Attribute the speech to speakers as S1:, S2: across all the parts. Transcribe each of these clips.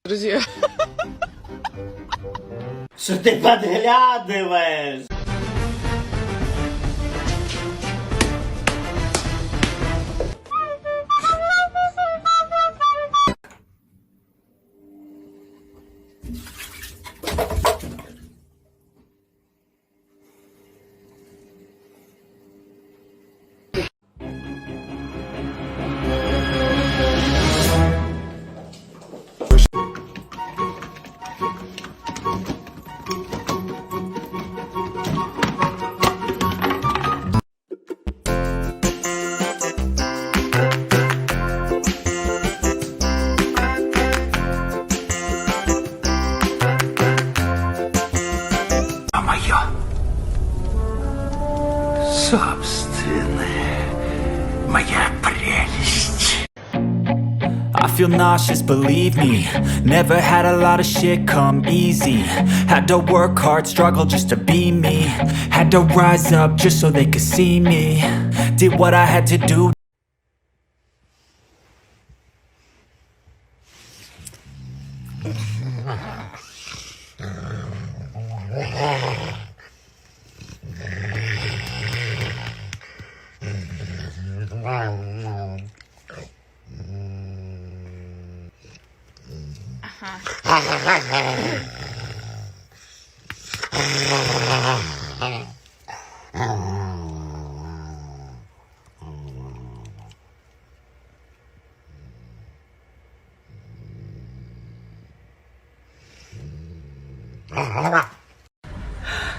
S1: Друзья.
S2: Что ты подглядываешь?
S3: Собственная моя прелесть.
S4: I feel nauseous, believe me. Never had a lot of shit come easy. Had to work hard, struggle just to be me. Had to rise up just so they could see me. Did what I had to do.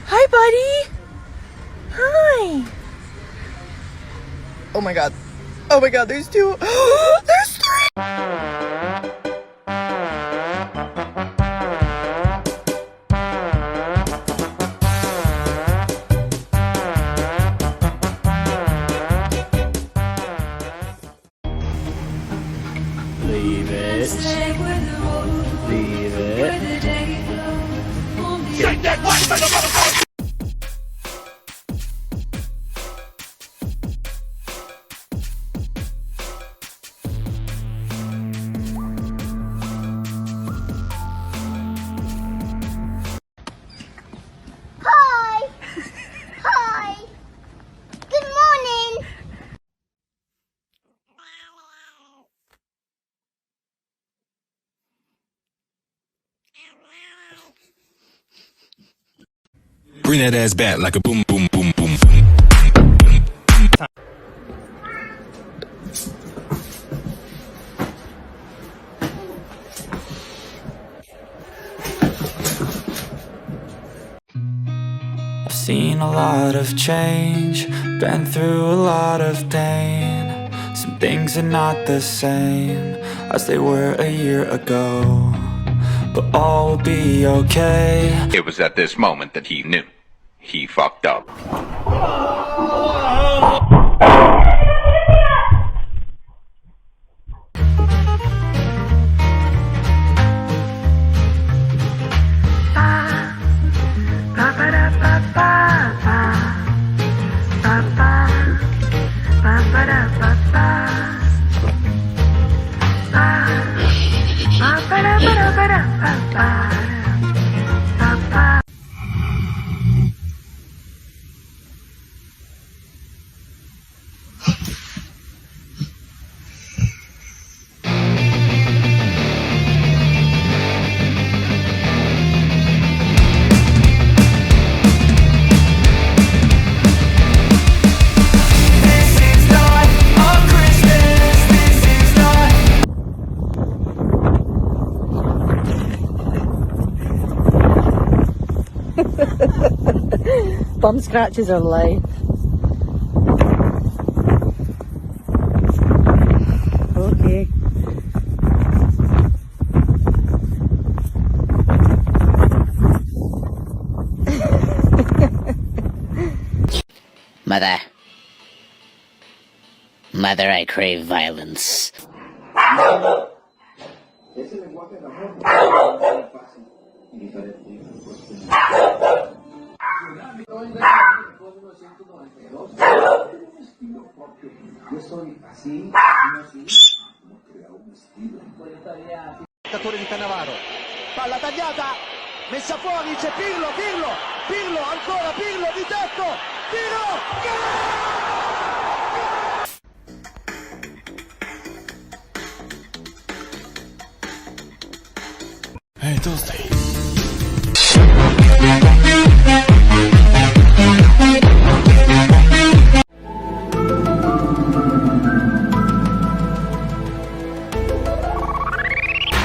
S1: Hi, buddy. Hi. Oh my god. Oh my god, there's two. There's three.
S2: Leave it. Leave it.
S5: Hi! Hi! Good morning!
S3: Bring that ass back like a boom, boom, boom, boom.
S4: I've seen a lot of change, been through a lot of pain. Some things are not the same as they were a year ago, but all will be okay.
S6: It was at this moment that he knew. He fucked up.
S1: Bum scratches are life. Okay.
S2: Mother, I crave violence.
S7: Di Cannavaro, palla tagliata, messa fuori, c'è Pirlo, ancora Pirlo di tetto, tiro,
S3: Эй, толстый.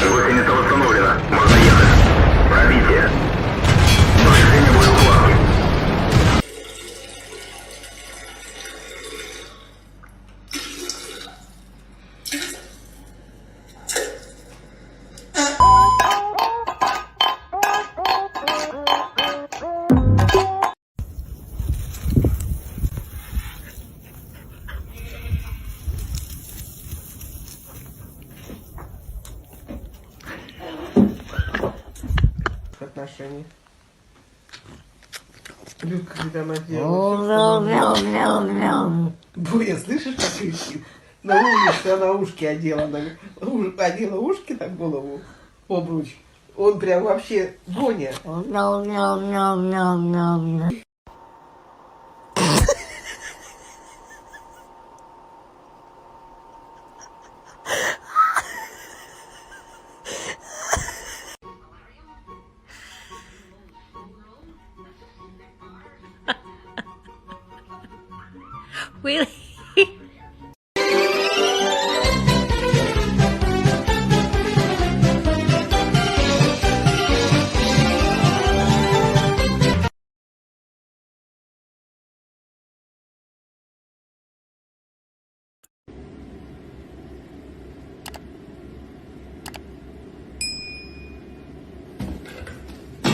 S8: Гостиница восстановлена. Можно ехать. Пробитие. Повреждение будет укладки.
S1: Отношения. Люк, когда она делала. Боя, слышишь, как кричит? На улице она ушки одела, одела ушки на голову, обруч. Он прям вообще Боня.
S9: Really?